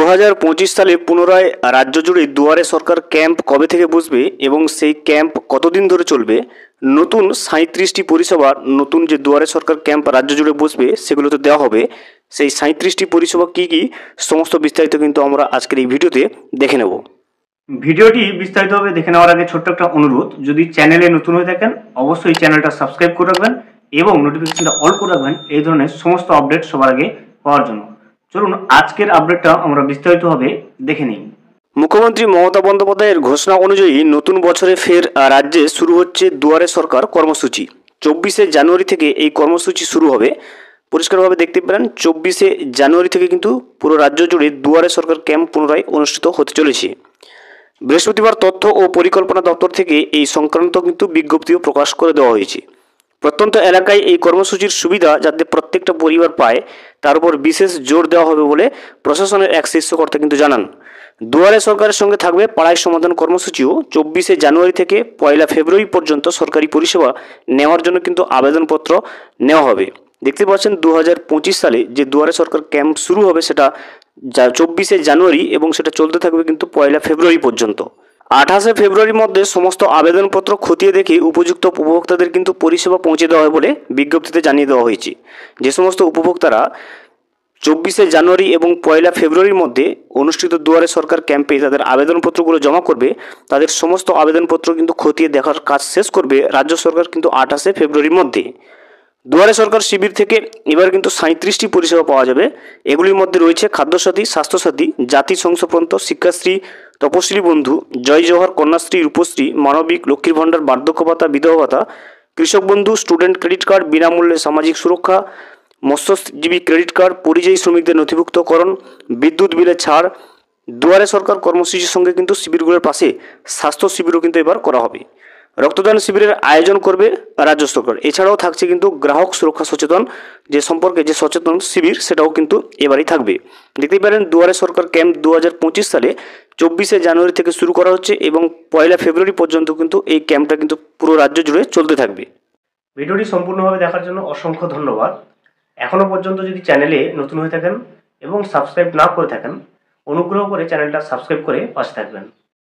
2025 সালে পুনরায় রাজ্য জুড়ে দুয়ারে সরকার ক্যাম্প কবে থেকে বসবে এবং সেই ক্যাম্প কতদিন ধরে চলবে, নতুন 37টি পরিষেবা নতুন যে দুয়ারে সরকার ক্যাম্প রাজ্য জুড়ে বসবে সেগুলোতে দেওয়া হবে। সেই 37টি পরিষেবা কী কী সমস্ত বিস্তারিত কিন্তু আমরা আজকের এই ভিডিওতে দেখে নেব। ভিডিওটি বিস্তারিতভাবে দেখে নেওয়ার আগে ছোট্ট একটা অনুরোধ, যদি চ্যানেলে নতুন হয়ে থাকেন অবশ্যই চ্যানেলটা সাবস্ক্রাইব করে রাখবেন এবং নোটিফিকেশনটা অল করে রাখবেন এই ধরনের সমস্ত আপডেট সবার আগে পাওয়ার জন্য। চলুন আজকের আপডেটটা আমরা বিস্তারিতভাবে দেখে নিই। মুখ্যমন্ত্রী মমতা বন্দ্যোপাধ্যায়ের ঘোষণা অনুযায়ী নতুন বছরে ফের রাজ্যে শুরু হচ্ছে দুয়ারে সরকার কর্মসূচি। 24শে জানুয়ারি থেকে এই কর্মসূচি শুরু হবে। পরিষ্কারভাবে দেখতে পেলেন 24শে জানুয়ারি থেকে কিন্তু পুরো রাজ্য জুড়ে দুয়ারে সরকার ক্যাম্প পুনরায় অনুষ্ঠিত হতে চলেছে। বৃহস্পতিবার তথ্য ও পরিকল্পনা দপ্তর থেকে এই সংক্রান্ত কিন্তু বিজ্ঞপ্তিও প্রকাশ করে দেওয়া হয়েছে। প্রত্যন্ত এলাকায় এই কর্মসূচির সুবিধা যাতে প্রত্যেকটা পরিবার পায় তার উপর বিশেষ জোর দেওয়া হবে বলে প্রশাসনের এক শীর্ষ কর্তা কিন্তু জানান। দুয়ারে সরকারের সঙ্গে থাকবে পাড়ায় সমাধান কর্মসূচিও। 24শে জানুয়ারি থেকে 1 ফেব্রুয়ারি পর্যন্ত সরকারি পরিষেবা নেওয়ার জন্য কিন্তু আবেদনপত্র নেওয়া হবে। দেখতে পাচ্ছেন 2025 সালে যে দুয়ারে সরকার ক্যাম্প শুরু হবে সেটা 24শে জানুয়ারি এবং সেটা চলতে থাকবে কিন্তু 1 ফেব্রুয়ারি পর্যন্ত। 28শে ফেব্রুয়ারির মধ্যে সমস্ত আবেদনপত্র খতিয়ে দেখে উপযুক্ত উপভোক্তাদের কিন্তু পরিষেবা পৌঁছে দেওয়া হয় বলে বিজ্ঞপ্তিতে জানিয়ে দেওয়া হয়েছে। যে সমস্ত উপভোক্তারা 24শে জানুয়ারি এবং 1 ফেব্রুয়ারির মধ্যে অনুষ্ঠিত দুয়ারে সরকার ক্যাম্পে তাদের আবেদনপত্রগুলো জমা করবে তাদের সমস্ত আবেদনপত্র কিন্তু খতিয়ে দেখার কাজ শেষ করবে রাজ্য সরকার কিন্তু 28শে ফেব্রুয়ারির মধ্যে। দুয়ারে সরকার শিবির থেকে এবার কিন্তু 37টি পরিষেবা পাওয়া যাবে। এগুলির মধ্যে রয়েছে খাদ্যসাথী, স্বাস্থ্যসাথী, জাতি শংসাপন্ত, শিক্ষাশ্রী, তপশিলি বন্ধু, জয় জওহর, কন্যাশ্রী, রূপশ্রী, মানবিক, লক্ষ্মীর ভাণ্ডার, বার্ধক্য ভাতা, বিধবা ভাতা, কৃষক বন্ধু, স্টুডেন্ট ক্রেডিট কার্ড, বিনামূল্যে সামাজিক সুরক্ষা, মৎস্যজীবী ক্রেডিট কার্ড, পরিযায়ী শ্রমিকদের নথিভুক্তকরণ, বিদ্যুৎ বিলে ছাড়। দুয়ারে সরকার কর্মসূচির সঙ্গে কিন্তু শিবিরগুলোর পাশে স্বাস্থ্য শিবিরও কিন্তু এবার করা হবে। রক্তদান শিবিরের আয়োজন করবে রাজ্য সরকার। এছাড়াও থাকছে কিন্তু গ্রাহক সুরক্ষা সচেতন যে সম্পর্কে যে সচেতন শিবির সেটাও কিন্তু এবারই থাকবে। দেখতেই পারেন দুয়ারে সরকার ক্যাম্প 2025 সালে 24শে জানুয়ারি থেকে শুরু করা হচ্ছে এবং 1 ফেব্রুয়ারি পর্যন্ত কিন্তু এই ক্যাম্পটা কিন্তু পুরো রাজ্য জুড়ে চলতে থাকবে। ভিডিওটি সম্পূর্ণভাবে দেখার জন্য অসংখ্য ধন্যবাদ। এখনও পর্যন্ত যদি চ্যানেলে নতুন হয়ে থাকেন এবং সাবস্ক্রাইব না করে থাকেন অনুগ্রহ করে চ্যানেলটা সাবস্ক্রাইব করে পাশে থাকবেন।